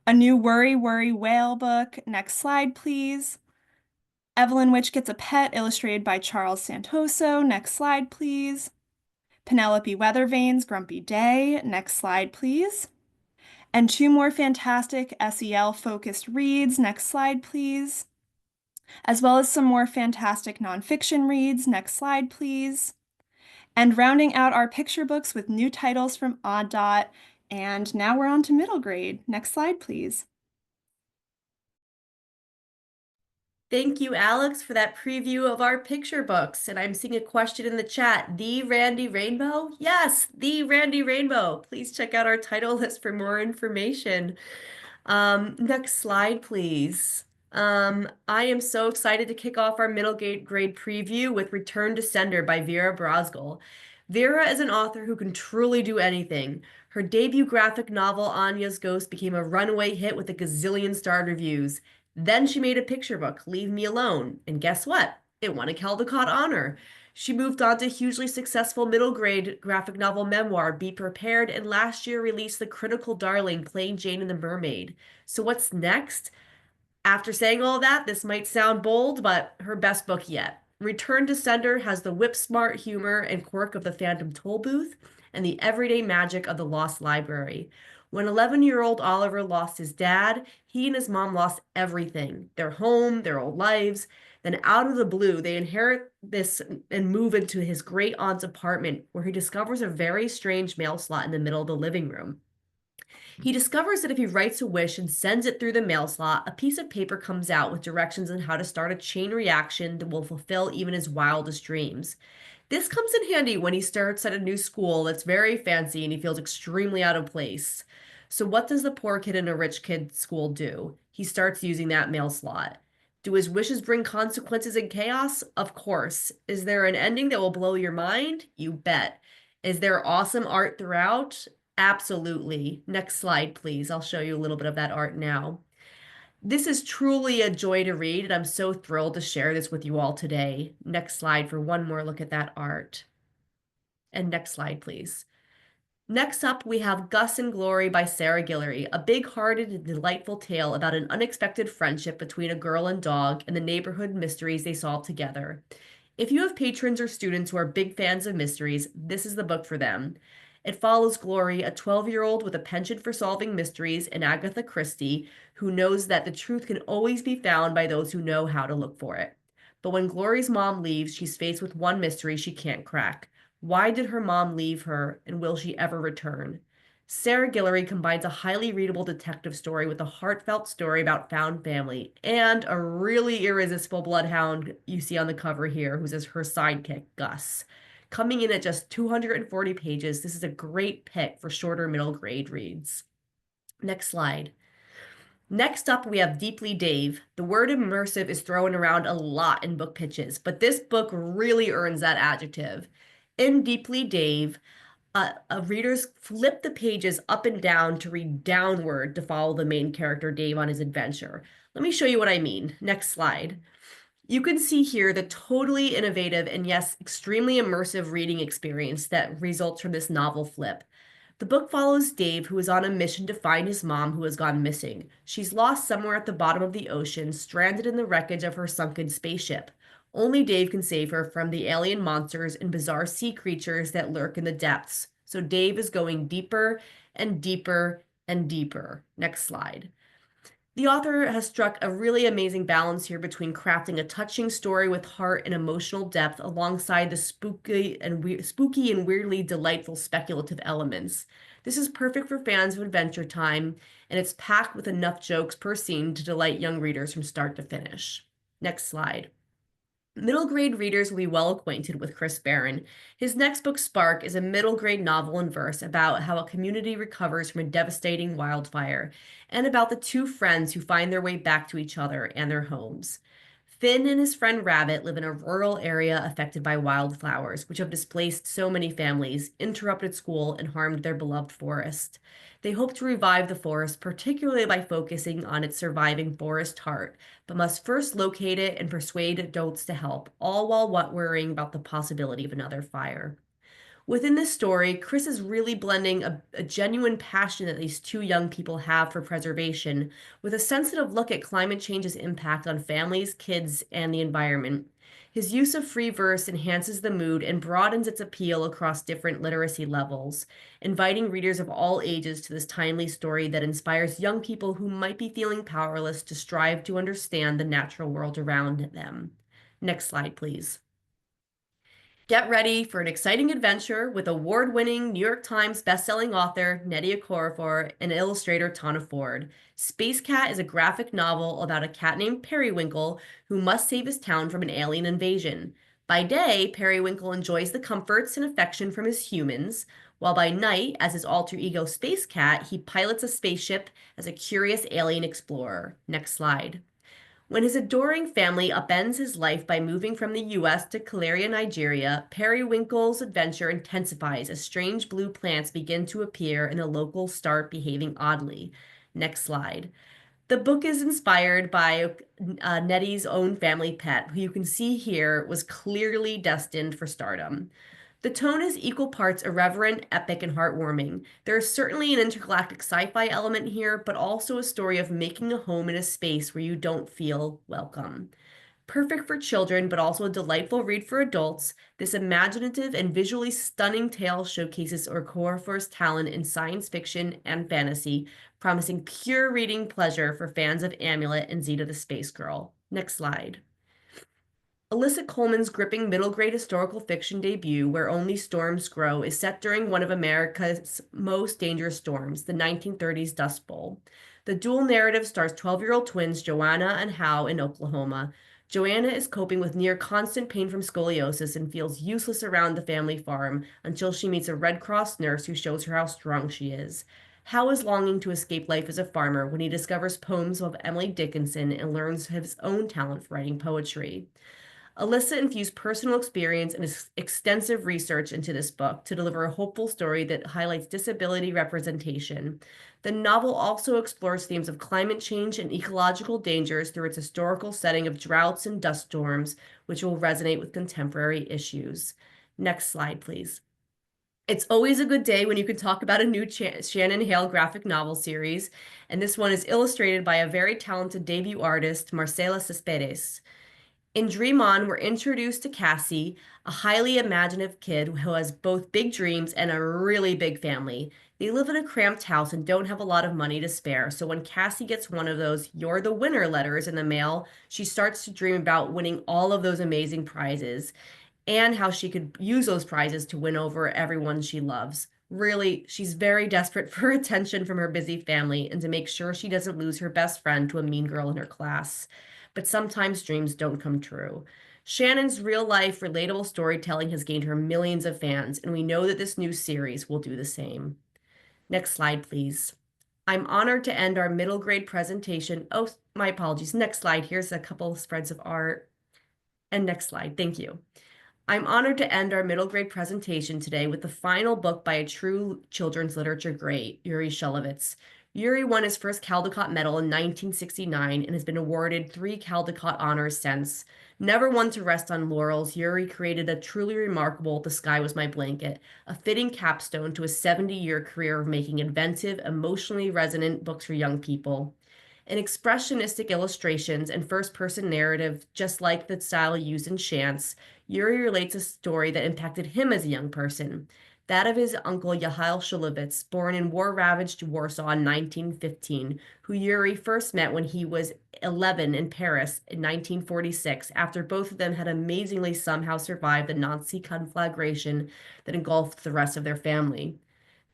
A new Worry Worry Whale book. Next slide, please. Evelyn Witch Gets a Pet, illustrated by Charles Santoso. Next slide, please. Penelope Weathervane's Grumpy Day. Next slide, please. And two more fantastic SEL-focused reads. Next slide, please. As well as some more fantastic nonfiction reads. Next slide, please. And rounding out our picture books with new titles from Odd Dot. And now we're on to middle grade. Next slide, please. Thank you, Alex, for that preview of our picture books. And I'm seeing a question in the chat. The Randy Rainbow? Yes, the Randy Rainbow. Please check out our title list for more information. Next slide, please. I am so excited to kick off our middle grade preview with Return to Sender by Vera Brosgol. Vera is an author who can truly do anything. Her debut graphic novel, Anya's Ghost, became a runaway hit with a gazillion starred reviews. Then she made a picture book, Leave Me Alone, and guess what? It won a Caldecott honor. She moved on to hugely successful middle grade graphic novel memoir, Be Prepared, and last year released the critical darling, Plain Jane and the Mermaid. So what's next? After saying all that, this might sound bold, but her best book yet. Return to Sender has the whip-smart humor and quirk of the Phantom Toll Booth and the everyday magic of the Lost Library. When 11-year-old Oliver lost his dad, he and his mom lost everything, their home, their old lives. Then out of the blue, they inherit this and move into his great aunt's apartment, where he discovers a very strange mail slot in the middle of the living room. He discovers that if he writes a wish and sends it through the mail slot, a piece of paper comes out with directions on how to start a chain reaction that will fulfill even his wildest dreams. This comes in handy when he starts at a new school that's very fancy and he feels extremely out of place. So what does the poor kid in a rich kid school do? He starts using that mail slot. Do his wishes bring consequences and chaos? Of course. Is there an ending that will blow your mind? You bet. Is there awesome art throughout? Absolutely. Next slide, please. I'll show you a little bit of that art now. This is truly a joy to read, and I'm so thrilled to share this with you all today. Next slide for one more look at that art. And next slide, please. Next up, we have Gus and Glory by Sarah Guillory, a big-hearted and delightful tale about an unexpected friendship between a girl and dog and the neighborhood mysteries they solve together. If you have patrons or students who are big fans of mysteries, this is the book for them. It follows Glory, a 12-year-old with a penchant for solving mysteries, and Agatha Christie, who knows that the truth can always be found by those who know how to look for it. But when Glory's mom leaves, she's faced with one mystery she can't crack. Why did her mom leave her, and will she ever return? Sarah Guillory combines a highly readable detective story with a heartfelt story about found family and a really irresistible bloodhound you see on the cover here, who's her sidekick, Gus. Coming in at just 240 pages, this is a great pick for shorter middle grade reads. Next slide. Next up, we have Deeply Dave. The word immersive is thrown around a lot in book pitches, but this book really earns that adjective. In Deeply Dave, readers flip the pages up and down to read downward to follow the main character Dave on his adventure. Let me show you what I mean. Next slide. You can see here the totally innovative and yes, extremely immersive reading experience that results from this novel flip. The book follows Dave, who is on a mission to find his mom who has gone missing. She's lost somewhere at the bottom of the ocean, stranded in the wreckage of her sunken spaceship. Only Dave can save her from the alien monsters and bizarre sea creatures that lurk in the depths. So Dave is going deeper and deeper and deeper. Next slide. The author has struck a really amazing balance here between crafting a touching story with heart and emotional depth alongside the spooky and weirdly delightful speculative elements. This is perfect for fans of Adventure Time, and it's packed with enough jokes per scene to delight young readers from start to finish. Next slide. Middle grade readers will be well acquainted with Chris Barron. His next book, Spark, is a middle grade novel in verse about how a community recovers from a devastating wildfire and about the two friends who find their way back to each other and their homes. Finn and his friend Rabbit live in a rural area affected by wildflowers, which have displaced so many families, interrupted school, and harmed their beloved forest. They hope to revive the forest, particularly by focusing on its surviving forest heart, but must first locate it and persuade adults to help, all while worrying about the possibility of another fire. Within this story, Chris is really blending a genuine passion that these two young people have for preservation with a sensitive look at climate change's impact on families, kids, and the environment. His use of free verse enhances the mood and broadens its appeal across different literacy levels, inviting readers of all ages to this timely story that inspires young people who might be feeling powerless to strive to understand the natural world around them. Next slide, please. Get ready for an exciting adventure with award-winning New York Times bestselling author Nnedi Okorafor and illustrator Tana Ford. Space Cat is a graphic novel about a cat named Periwinkle who must save his town from an alien invasion. By day, Periwinkle enjoys the comforts and affection from his humans, while by night, as his alter ego Space Cat, he pilots a spaceship as a curious alien explorer. Next slide. When his adoring family upends his life by moving from the U.S. to Caleria, Nigeria, Periwinkle's adventure intensifies as strange blue plants begin to appear and the locals start behaving oddly. Next slide. The book is inspired by Nnedi's own family pet, who you can see here was clearly destined for stardom. The tone is equal parts irreverent, epic, and heartwarming. There is certainly an intergalactic sci-fi element here, but also a story of making a home in a space where you don't feel welcome. Perfect for children, but also a delightful read for adults, this imaginative and visually stunning tale showcases Okorafor's talent in science fiction and fantasy, promising pure reading pleasure for fans of Amulet and Zeta the Space Girl. Next slide. Alyssa Coleman's gripping middle-grade historical fiction debut, Where Only Storms Grow, is set during one of America's most dangerous storms, the 1930s Dust Bowl. The dual narrative stars 12-year-old twins Joanna and Hal in Oklahoma. Joanna is coping with near constant pain from scoliosis and feels useless around the family farm until she meets a Red Cross nurse who shows her how strong she is. Hal is longing to escape life as a farmer when he discovers poems of Emily Dickinson and learns his own talent for writing poetry. Alyssa infused personal experience and extensive research into this book to deliver a hopeful story that highlights disability representation. The novel also explores themes of climate change and ecological dangers through its historical setting of droughts and dust storms, which will resonate with contemporary issues. Next slide, please. It's always a good day when you can talk about a new Shannon Hale graphic novel series, and this one is illustrated by a very talented debut artist, Marcela Cespedes. In Dream On, we're introduced to Cassie, a highly imaginative kid who has both big dreams and a really big family. They live in a cramped house and don't have a lot of money to spare, so when Cassie gets one of those "You're the winner" letters in the mail, she starts to dream about winning all of those amazing prizes and how she could use those prizes to win over everyone she loves. Really, she's very desperate for attention from her busy family and to make sure she doesn't lose her best friend to a mean girl in her class. But sometimes dreams don't come true. Shannon's real-life, relatable storytelling has gained her millions of fans, and we know that this new series will do the same. Next slide, please. I'm honored to end our middle grade presentation. Oh, my apologies. Next slide. Here's a couple of spreads of art. And next slide. Thank you. I'm honored to end our middle grade presentation today with the final book by a true children's literature great, Uri Shulevitz. Uri won his first Caldecott Medal in 1969 and has been awarded 3 Caldecott honors since. Never one to rest on laurels, Uri created a truly remarkable The Sky Was My Blanket, a fitting capstone to a 70-year career of making inventive, emotionally resonant books for young people. In expressionistic illustrations and first-person narrative, just like the style used in Chance, Uri relates a story that impacted him as a young person, that of his uncle Yahail Shulevitz, born in war-ravaged Warsaw in 1915, who Uri first met when he was 11 in Paris in 1946, after both of them had amazingly somehow survived the Nazi conflagration that engulfed the rest of their family.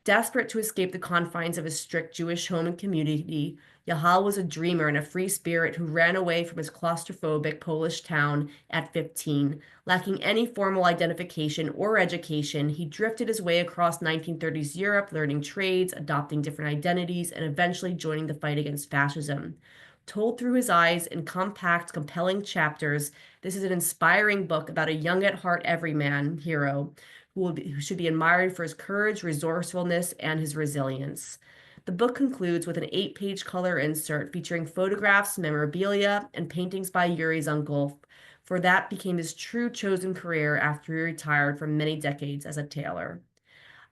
Desperate to escape the confines of his strict Jewish home and community, Yahail was a dreamer and a free spirit who ran away from his claustrophobic Polish town at 15. Lacking any formal identification or education, he drifted his way across 1930s Europe, learning trades, adopting different identities, and eventually joining the fight against fascism. Told through his eyes in compact, compelling chapters, this is an inspiring book about a young-at-heart everyman hero who should be admired for his courage, resourcefulness, and his resilience. The book concludes with an 8-page color insert featuring photographs, memorabilia, and paintings by Uri's uncle, for that became his true chosen career after he retired from many decades as a tailor.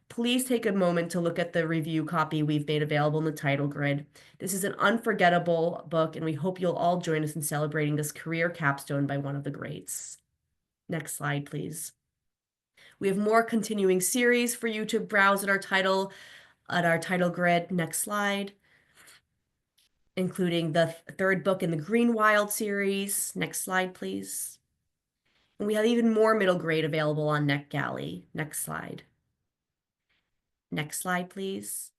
Please take a moment to look at the review copy we've made available in the title grid. This is an unforgettable book, and we hope you'll all join us in celebrating this career capstone by one of the greats. Next slide, please. We have more continuing series for you to browse at our title grid. Next slide. Including the 3rd book in the Green Wild series. Next slide, please. And we have even more middle grade available on NetGalley. Next slide. Next slide, please.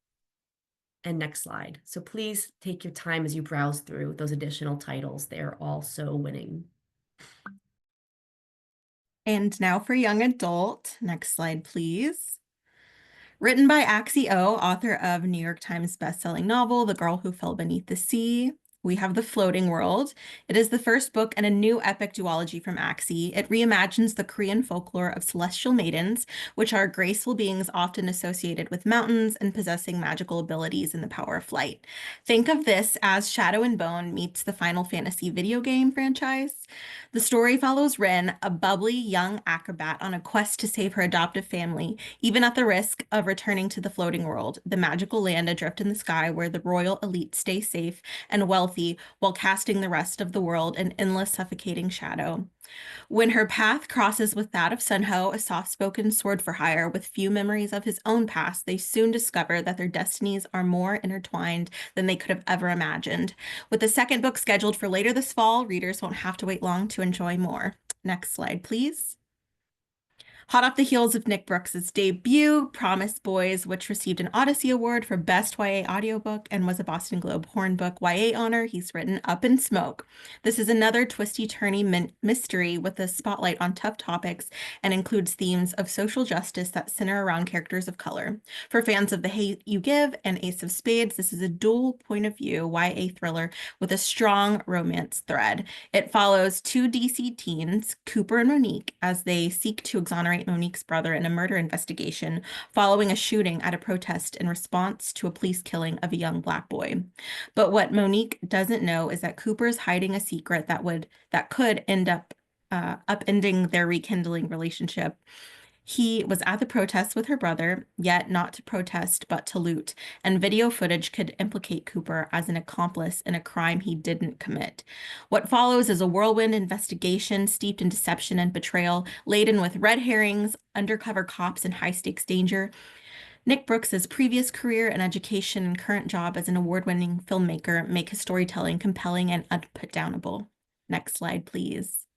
And next slide. So please take your time as you browse through those additional titles. They're all so winning. And now for young adult. Next slide, please. Written by Axie O, author of New York Times bestselling novel, The Girl Who Fell Beneath the Sea. We have The Floating World. It is the first book in a new epic duology from Axie. It reimagines the Korean folklore of celestial maidens, which are graceful beings often associated with mountains and possessing magical abilities and the power of flight. Think of this as Shadow and Bone meets the Final Fantasy video game franchise. The story follows Rin, a bubbly young acrobat, on a quest to save her adoptive family, even at the risk of returning to the floating world, the magical land adrift in the sky where the royal elite stay safe and wealthy while casting the rest of the world in endless suffocating shadow. When her path crosses with that of Sunho, a soft-spoken sword for hire with few memories of his own past, they soon discover that their destinies are more intertwined than they could have ever imagined. With the 2nd book scheduled for later this fall, readers won't have to wait long to enjoy more. Next slide, please. Hot off the heels of Nick Brooks's debut, Promise Boys, which received an Odyssey Award for Best YA Audiobook and was a Boston Globe Horn Book YA honor, he's written Up in Smoke. This is another twisty-turny mystery with a spotlight on tough topics and includes themes of social justice that center around characters of color. For fans of The Hate U Give and Ace of Spades, this is a dual point of view YA thriller with a strong romance thread. It follows two DC teens, Cooper and Monique, as they seek to exonerate Monique's brother in a murder investigation following a shooting at a protest in response to a police killing of a young Black boy. But what Monique doesn't know is that Cooper's hiding a secret that could end up upending their rekindling relationship. He was at the protest with her brother, yet not to protest, but to loot, and video footage could implicate Cooper as an accomplice in a crime he didn't commit. What follows is a whirlwind investigation steeped in deception and betrayal, laden with red herrings, undercover cops, and high-stakes danger. Nick Brooks's previous career and education and current job as an award-winning filmmaker make his storytelling compelling and unputdownable. Next slide, please.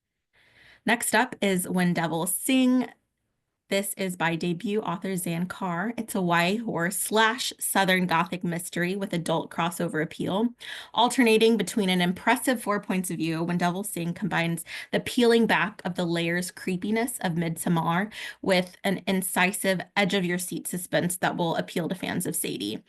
Next up is When Devils Sing. This is by debut author Zan Carr. It's a YA horror / Southern Gothic mystery with adult crossover appeal. Alternating between an impressive 4 points of view, When Devils Sing combines the peeling back of the layers creepiness of Midsommar with an incisive edge-of-your-seat suspense that will appeal to fans of Sadie.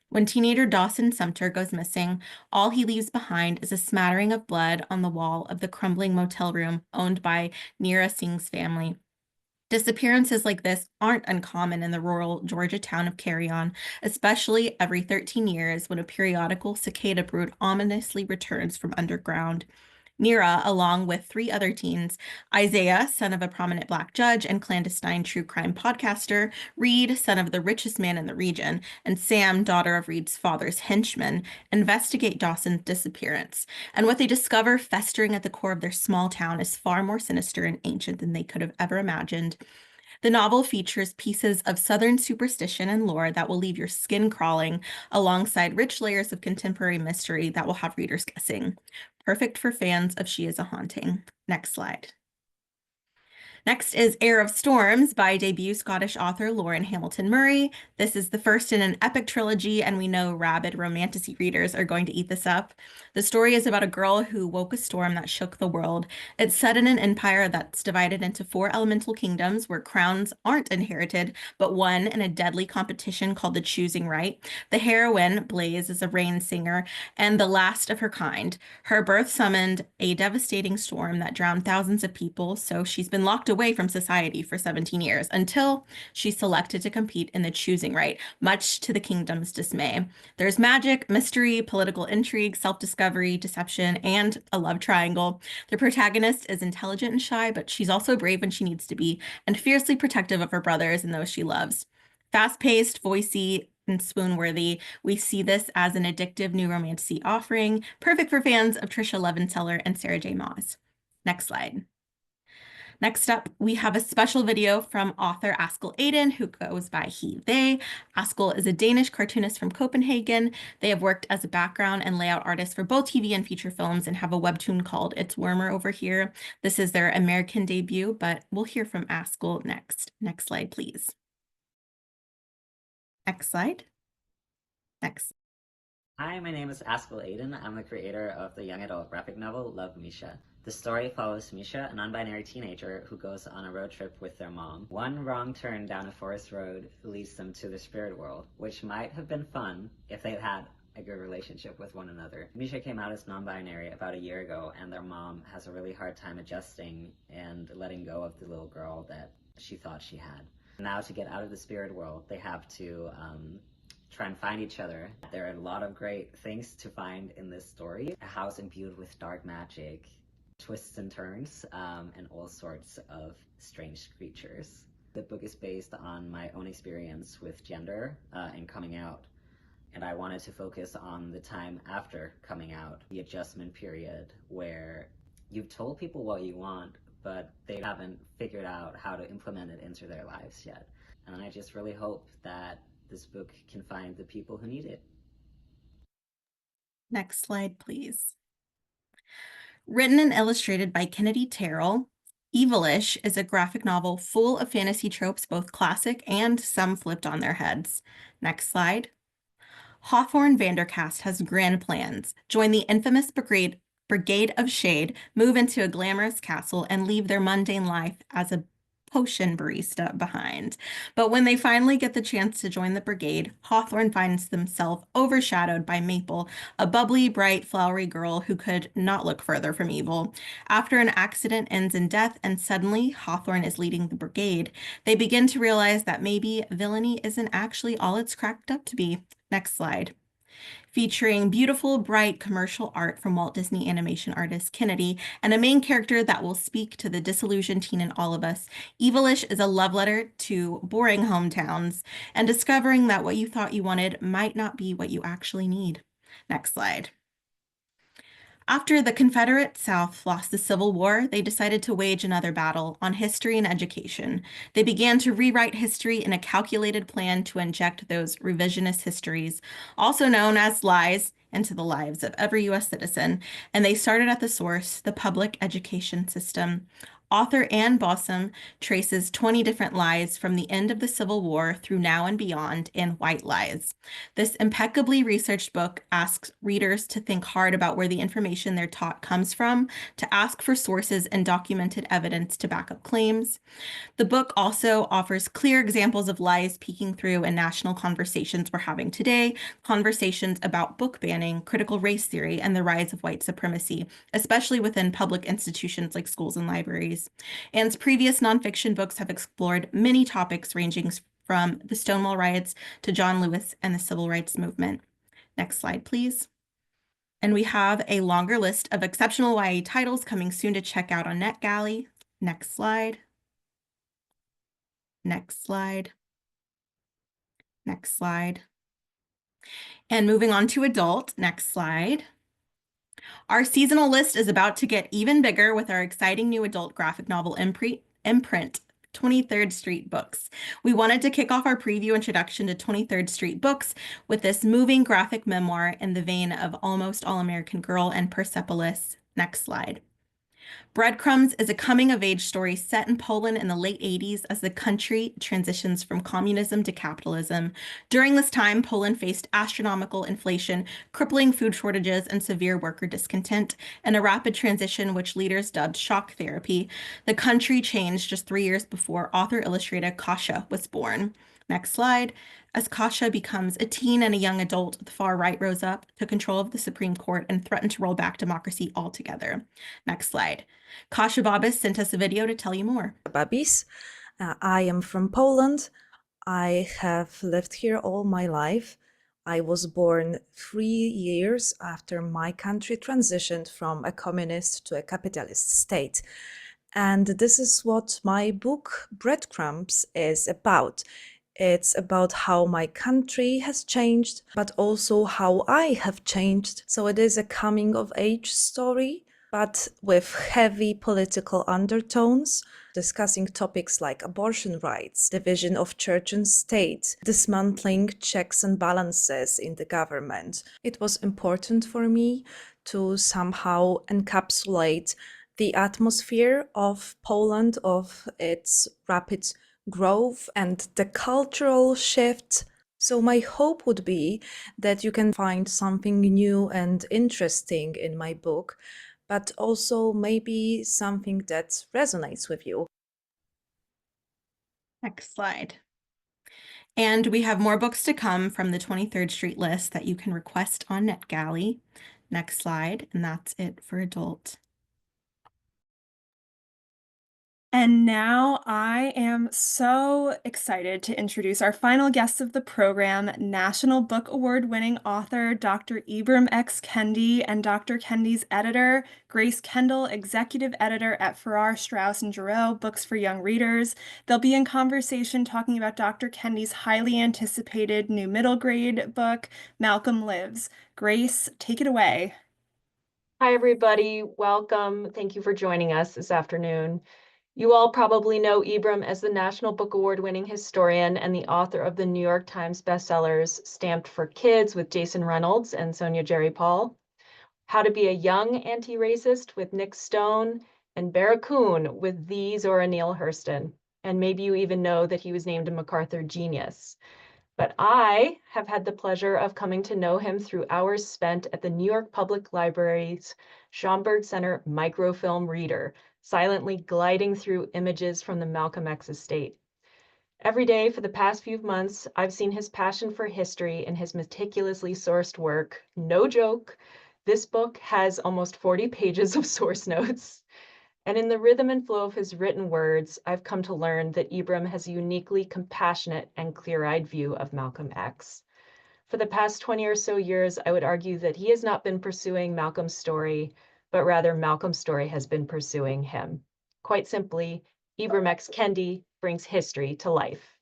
When teenager Dawson Sumter goes missing, all he leaves behind is a smattering of blood on the wall of the crumbling motel room owned by Neera Singh's family. Disappearances like this aren't uncommon in the rural Georgia town of Carrion, especially every 13 years when a periodical cicada brood ominously returns from underground. Neera, along with 3 other teens, Isaiah, son of a prominent Black judge and clandestine true crime podcaster, Reed, son of the richest man in the region, and Sam, daughter of Reed's father's henchman, investigate Dawson's disappearance. And what they discover festering at the core of their small town is far more sinister and ancient than they could have ever imagined. The novel features pieces of Southern superstition and lore that will leave your skin crawling, alongside rich layers of contemporary mystery that will have readers guessing. Perfect for fans of She Is a Haunting. Next slide. Next is Heir of Storms by debut Scottish author Lauren Hamilton Murray. This is the first in an epic trilogy, and we know rabid romantasy readers are going to eat this up. The story is about a girl who woke a storm that shook the world. It's set in an empire that's divided into 4 elemental kingdoms where crowns aren't inherited, but won in a deadly competition called the Choosing Right. The heroine, Blaze, is a rain singer and the last of her kind. Her birth summoned a devastating storm that drowned thousands of people, so she's been locked away from society for 17 years until she's selected to compete in the Choosing Right, much to the kingdom's dismay. There's magic, mystery, political intrigue, self-discovery, deception, and a love triangle. The protagonist is intelligent and shy, but she's also brave when she needs to be, and fiercely protective of her brothers and those she loves. Fast-paced, voicey, and swoon-worthy, we see this as an addictive new romantasy offering, perfect for fans of Trisha Levenseller and Sarah J. Maas. Next slide. Next up, we have a special video from author Askel Aden, who goes by he, they. Askel is a Danish cartoonist from Copenhagen. They have worked as a background and layout artist for both TV and feature films and have a webtoon called It's Warmer Over Here. This is their American debut, but we'll hear from Askel next. Next slide, please. Next slide. Next. Hi, my name is Askel Aden. I'm the creator of the young adult graphic novel Love MISHA. The story follows MISHA, a non-binary teenager who goes on a road trip with their mom. One wrong turn down a forest road leads them to the spirit world, which might have been fun if they'd had a good relationship with one another. MISHA came out as non-binary about a year ago, and their mom has a really hard time adjusting and letting go of the little girl that she thought she had. Now, to get out of the spirit world, they have to try and find each other. There are a lot of great things to find in this story. A house imbued with dark magic, twists and turns, and all sorts of strange creatures. The book is based on my own experience with gender and coming out. And I wanted to focus on the time after coming out, the adjustment period where you've told people what you want, but they haven't figured out how to implement it into their lives yet. And I just really hope that this book can find the people who need it. Next slide, please. Written and illustrated by Kennedy Terrell, Evilish is a graphic novel full of fantasy tropes, both classic and some flipped on their heads. Next slide. Hawthorne Vandercast has grand plans. Join the infamous Brigade of Shade, move into a glamorous castle, and leave their mundane life as a potion barista behind. But when they finally get the chance to join the brigade, Hawthorne finds themselves overshadowed by Maple, a bubbly, bright, flowery girl who could not look further from evil. After an accident ends in death and suddenly Hawthorne is leading the brigade, they begin to realize that maybe villainy isn't actually all it's cracked up to be. Next slide. Featuring beautiful, bright commercial art from Walt Disney animation artist Kendi and a main character that will speak to the disillusioned teen in all of us, Evilish is a love letter to boring hometowns and discovering that what you thought you wanted might not be what you actually need. Next slide. After the Confederate South lost the Civil War, they decided to wage another battle on history and education. They began to rewrite history in a calculated plan to inject those revisionist histories, also known as lies, into the lives of every U.S. citizen, and they started at the source, the public education system. Author Ann Bossum traces 20 different lies from the end of the Civil War through now and beyond in White Lies. This impeccably researched book asks readers to think hard about where the information they're taught comes from, to ask for sources and documented evidence to back up claims. The book also offers clear examples of lies peeking through in national conversations we're having today, conversations about book banning, critical race theory, and the rise of white supremacy, especially within public institutions like schools and libraries. Ann's previous nonfiction books have explored many topics ranging from the Stonewall riots to John Lewis and the Civil Rights Movement. Next slide, please. And we have a longer list of exceptional YA titles coming soon to check out on NetGalley. Next slide. Next slide. Next slide. And moving on to adult, next slide. Our seasonal list is about to get even bigger with our exciting new adult graphic novel imprint, 23rd Street Books. We wanted to kick off our preview introduction to 23rd Street Books with this moving graphic memoir in the vein of Almost All-American Girl and Persepolis. Next slide. Breadcrumbs is a coming-of-age story set in Poland in the late 80s as the country transitions from communism to capitalism. During this time, Poland faced astronomical inflation, crippling food shortages, and severe worker discontent, and a rapid transition which leaders dubbed shock therapy. The country changed just 3 years before author-illustrator Kasia was born. Next slide. As Kasia becomes a teen and a young adult, the far right rose up, took control of the Supreme Court, and threatened to roll back democracy altogether. Next slide. Kasia Babis sent us a video to tell you more. Babis. I am from Poland. I have lived here all my life. I was born 3 years after my country transitioned from a communist to a capitalist state. And this is what my book, Breadcrumbs, is about. It's about how my country has changed, but also how I have changed. So it is a coming-of-age story, but with heavy political undertones, discussing topics like abortion rights, division of church and state, dismantling checks and balances in the government. It was important for me to somehow encapsulate the atmosphere of Poland, of its rapid growth and the cultural shift. So my hope would be that you can find something new and interesting in my book, but also maybe something that resonates with you. Next slide. And we have more books to come from the 23rd Street list that you can request on NetGalley. Next slide, and that's it for adult. And now I am so excited to introduce our final guest of the program, National Book Award-winning author Dr. Ibram X. Kendi and Dr. Kendi's editor, Grace Kendall, executive editor at Farrar, Straus & Giroux, Books for Young Readers. They'll be in conversation talking about Dr. Kendi's highly anticipated new middle grade book, Malcolm Lives. Grace, take it away. Hi, everybody. Welcome. Thank you for joining us this afternoon. You all probably know Ibram as the National Book Award-winning historian and the author of the New York Times bestsellers Stamped for Kids with Jason Reynolds and Sonia Jerry Paul, How to Be a Young Anti-Racist with Nick Stone, and bear a coon with the Zora Neale Hurston. And maybe you even know that he was named a MacArthur Genius. But I have had the pleasure of coming to know him through hours spent at the New York Public Library's Schomburg Center microfilm reader, silently gliding through images from the Malcolm X estate. Every day for the past few months, I've seen his passion for history and his meticulously sourced work. No joke, this book has almost 40 pages of source notes. And in the rhythm and flow of his written words, I've come to learn that Ibram has a uniquely compassionate and clear-eyed view of Malcolm X. For the past 20 or so years, I would argue that he has not been pursuing Malcolm's story, but rather Malcolm's story has been pursuing him. Quite simply, Ibram X. Kendi brings history to life.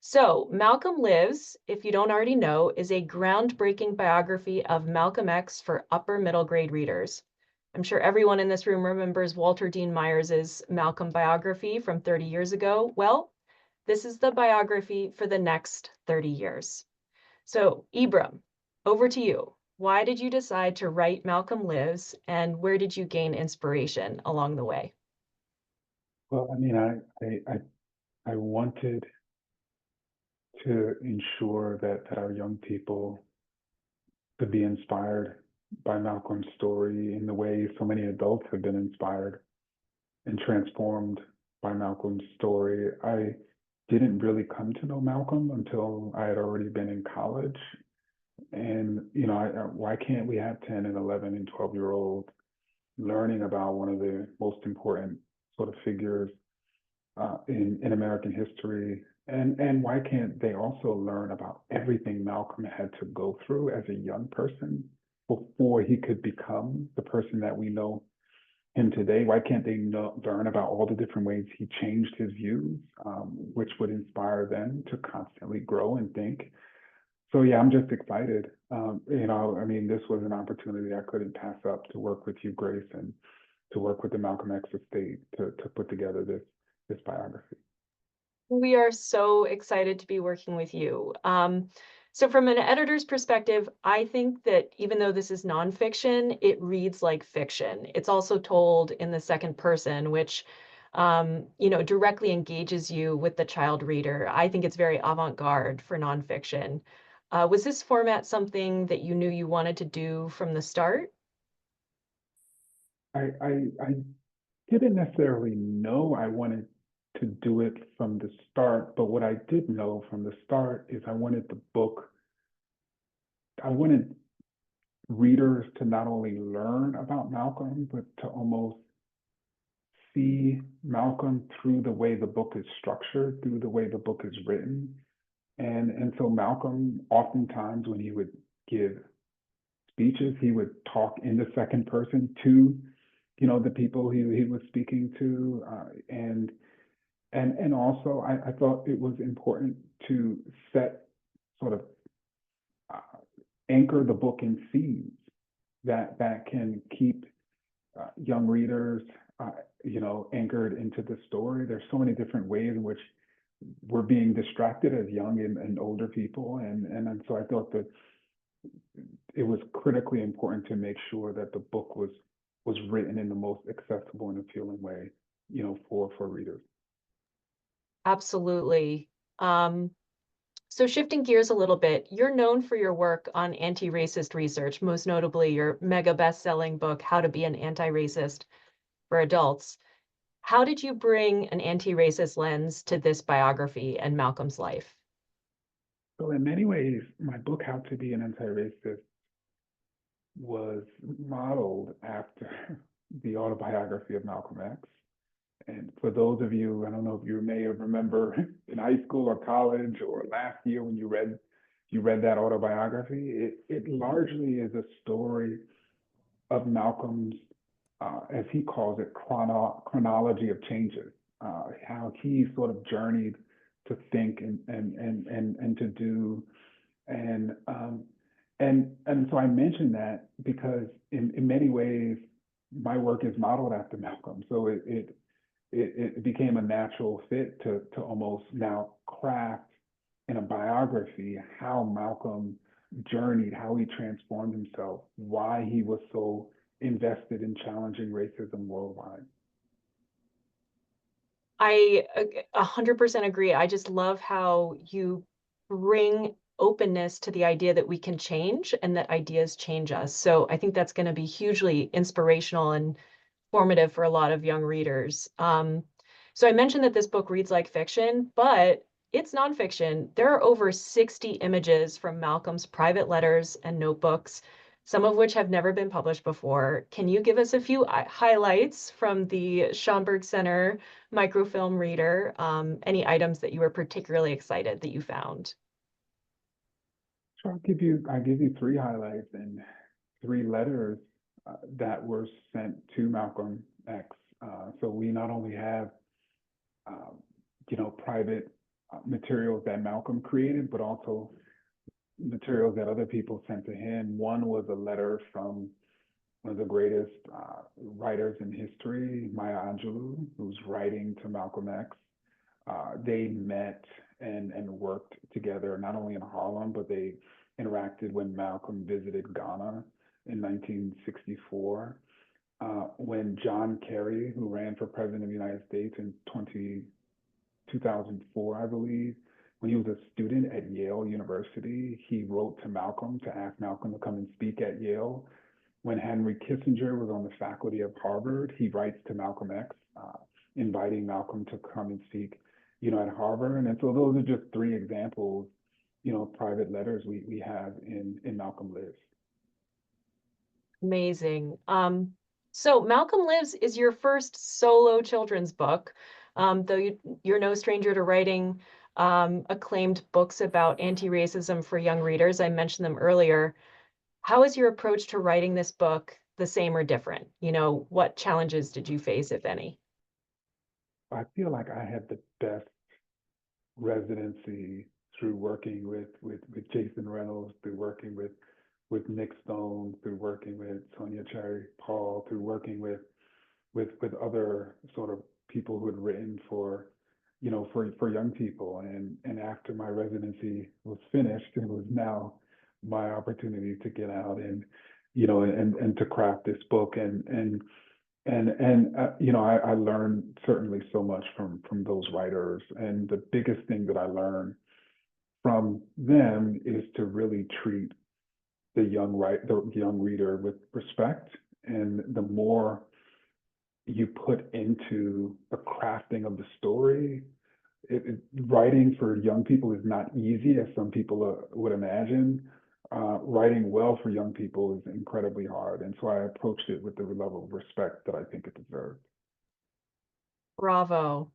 So, Malcolm Lives, if you don't already know, is a groundbreaking biography of Malcolm X for upper middle grade readers. I'm sure everyone in this room remembers Walter Dean Myers's Malcolm biography from 30 years ago. Well, this is the biography for the next 30 years. So, Ibram, over to you. Why did you decide to write Malcolm Lives, and where did you gain inspiration along the way? Well, I mean, I wanted to ensure that our young people could be inspired by Malcolm's story in the way so many adults have been inspired and transformed by Malcolm's story. I didn't really come to know Malcolm until I had already been in college. And, you know, why can't we have 10 and 11 and 12-year-olds learning about one of the most important sort of figures in American history? And why can't they also learn about everything Malcolm had to go through as a young person before he could become the person that we know him today? Why can't they learn about all the different ways he changed his views, which would inspire them to constantly grow and think? So yeah, I'm just excited. You know, I mean, this was an opportunity I couldn't pass up to work with you, Grace, and to work with the Malcolm X estate to put together this biography. We are so excited to be working with you. So from an editor's perspective, I think that even though this is nonfiction, it reads like fiction. It's also told in the second person, which you know, directly engages you with the child reader. I think it's very avant-garde for nonfiction. Was this format something that you knew you wanted to do from the start? I didn't necessarily know I wanted to do it from the start, but what I did know from the start is I wanted readers to not only learn about Malcolm, but to almost see Malcolm through the way the book is structured, through the way the book is written. And so Malcolm, oftentimes when he would give speeches, he would talk in the second person to, you know, the people he was speaking to, and also I thought it was important to set sort of anchor the book in themes that can keep young readers, you know, anchored into the story. There's so many different ways in which we're being distracted as young and older people, and so I thought that it was critically important to make sure that the book was written in the most accessible and appealing way, you know, for readers. Absolutely. So shifting gears a little bit, you're known for your work on anti-racist research, most notably your mega best-selling book, How to Be an Anti-Racist for Adults. How did you bring an anti-racist lens to this biography and Malcolm's life? So in many ways, my book, How to Be an Anti-Racist, was modeled after the autobiography of Malcolm X. And for those of you, I don't know if you may remember in high school or college or last year when you read that autobiography, it largely is a story of Malcolm's, as he calls it, chronology of changes, how he sort of journeyed to think and to do, and so I mentioned that because in many ways my work is modeled after Malcolm, so it became a natural fit to almost now craft in a biography how Malcolm journeyed, how he transformed himself, why he was so invested in challenging racism worldwide. I 100% agree. I just love how you bring openness to the idea that we can change and that ideas change us. So I think that's going to be hugely inspirational and formative for a lot of young readers. So I mentioned that this book reads like fiction, but it's nonfiction. There are over 60 images from Malcolm's private letters and notebooks, some of which have never been published before. Can you give us a few highlights from the Schomburg Center microfilm reader? Any items that you were particularly excited that you found? So I'll give you three highlights and three letters that were sent to Malcolm X. So we not only have, private materials that Malcolm created, but also materials that other people sent to him. One was a letter from one of the greatest writers in history, Maya Angelou, who's writing to Malcolm X. They met and worked together, not only in Harlem, but they interacted when Malcolm visited Ghana in 1964. When John Kerry, who ran for president of the United States in 2004, I believe, when he was a student at Yale University, he wrote to Malcolm to ask Malcolm to come and speak at Yale. When Henry Kissinger was on the faculty of Harvard, he writes to Malcolm X, inviting Malcolm to come and speak, at Harvard. And so those are just three examples, private letters we have in Malcolm Lives. Amazing. So Malcolm Lives is your first solo children's book, though you're no stranger to writing acclaimed books about anti-racism for young readers. I mentioned them earlier. How is your approach to writing this book the same or different? What challenges did you face, if any? I feel like I had the best residency through working with Jason Reynolds, through working with Nick Stone, through working with Sonia Cherry Paul, through working with other sort of people who had written for young people. And after my residency was finished, it was now my opportunity to get out and and to craft this book. I learned certainly so much from those writers. And the biggest thing that I learned from them is to really treat the young reader with respect. And the more you put into the crafting of the story, writing for young people is not easy, as some people would imagine. Writing well for young people is incredibly hard. And so I approached it with the level of respect that I think it deserved. Bravo.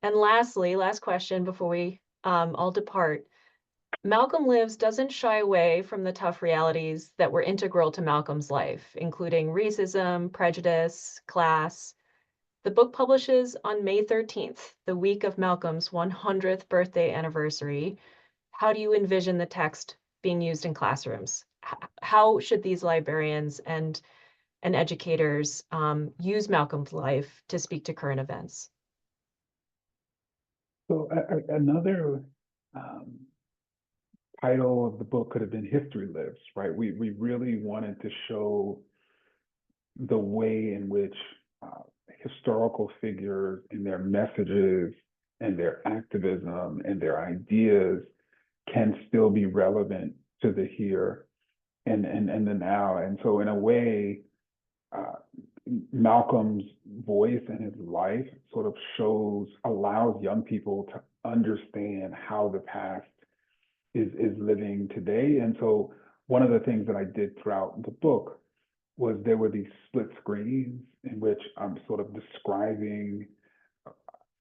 And lastly, last question before we all depart. Malcolm Lives doesn't shy away from the tough realities that were integral to Malcolm's life, including racism, prejudice, class. The book publishes on May 13th, the week of Malcolm's 100th birthday anniversary. How do you envision the text being used in classrooms? How should these librarians and educators use Malcolm's life to speak to current events? So another title of the book could have been History Lives, right? We really wanted to show the way in which historical figures and their messages and their activism and their ideas can still be relevant to the here and the now. And so in a way, Malcolm's voice and his life sort of allows young people to understand how the past is living today. And so one of the things that I did throughout the book was there were these split screens in which I'm sort of describing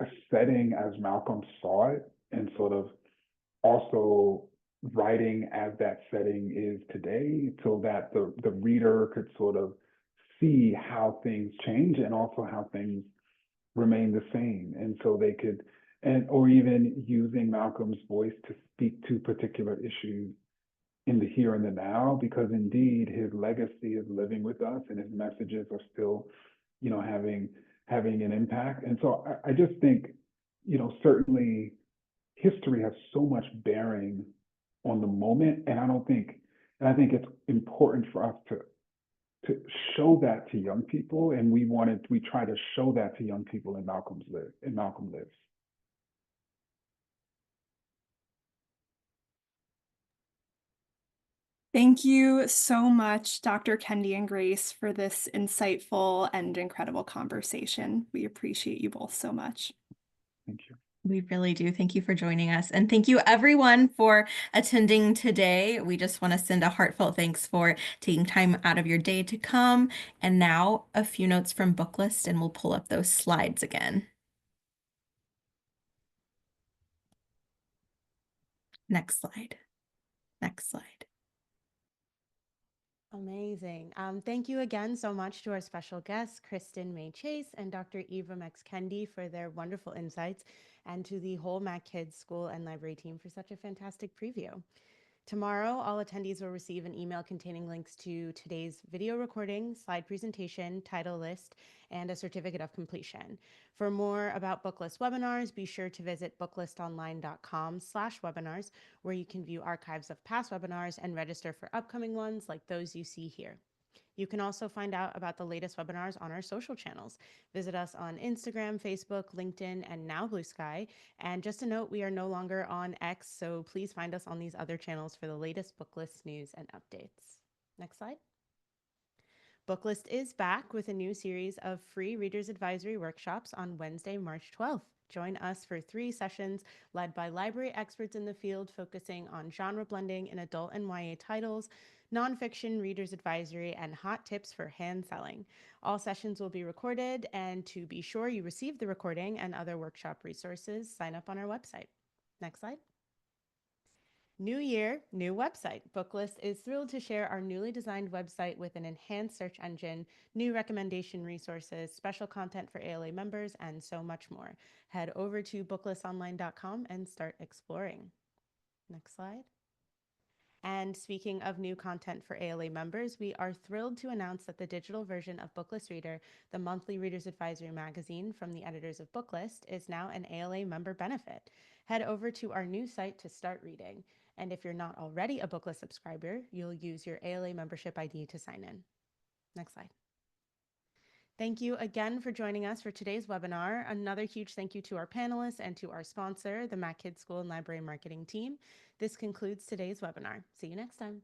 a setting as Malcolm saw it, and sort of also writing as that setting is today, so that the reader could sort of see how things change and also how things remain the same. And so they could, or even using Malcolm's voice to speak to particular issues in the here and the now, because indeed his legacy is living with us and his messages are still, having an impact. And so I just think, certainly history has so much bearing on the moment. And I think it's important for us to to show that to young people, and we try to show that to young people in Malcolm Lives. Thank you so much, Dr. Kendi and Grace, for this insightful and incredible conversation. We appreciate you both so much. Thank you. We really do. Thank you for joining us. And thank you everyone for attending today. We just want to send a heartfelt thanks for taking time out of your day to come. And now a few notes from Booklist, and we'll pull up those slides again. Next slide. Next slide. Amazing. Thank you again so much to our special guests, Kristen Mei Chase and Dr. Ibram X. Kendi, for their wonderful insights, and to the whole MacKids School and Library team for such a fantastic preview. Tomorrow, all attendees will receive an email containing links to today's video recording, slide presentation, title list, and a certificate of completion. For more about Booklist webinars, be sure to visit booklistonline.com/webinars, where you can view archives of past webinars and register for upcoming ones like those you see here. You can also find out about the latest webinars on our social channels. Visit us on Instagram, Facebook, LinkedIn, and now Blue Sky. And just a note, we are no longer on X, so please find us on these other channels for the latest Booklist news and updates. Next slide. Booklist is back with a new series of free Reader's Advisory workshops on Wednesday, March 12th. Join us for 3 sessions led by library experts in the field, focusing on genre blending in adult and YA titles, nonfiction Reader's Advisory, and hot tips for hand selling. All sessions will be recorded, and to be sure you receive the recording and other workshop resources, sign up on our website. Next slide. New year, new website. Booklist is thrilled to share our newly designed website with an enhanced search engine, new recommendation resources, special content for ALA members, and so much more. Head over to booklistonline.com and start exploring. Next slide. And speaking of new content for ALA members, we are thrilled to announce that the digital version of Booklist Reader, the monthly Reader's Advisory magazine from the editors of Booklist, is now an ALA member benefit. Head over to our new site to start reading. And if you're not already a Booklist subscriber, you'll use your ALA membership ID to sign in. Next slide. Thank you again for joining us for today's webinar. Another huge thank you to our panelists and to our sponsor, the MacKids School and Library Marketing team. This concludes today's webinar. See you next time.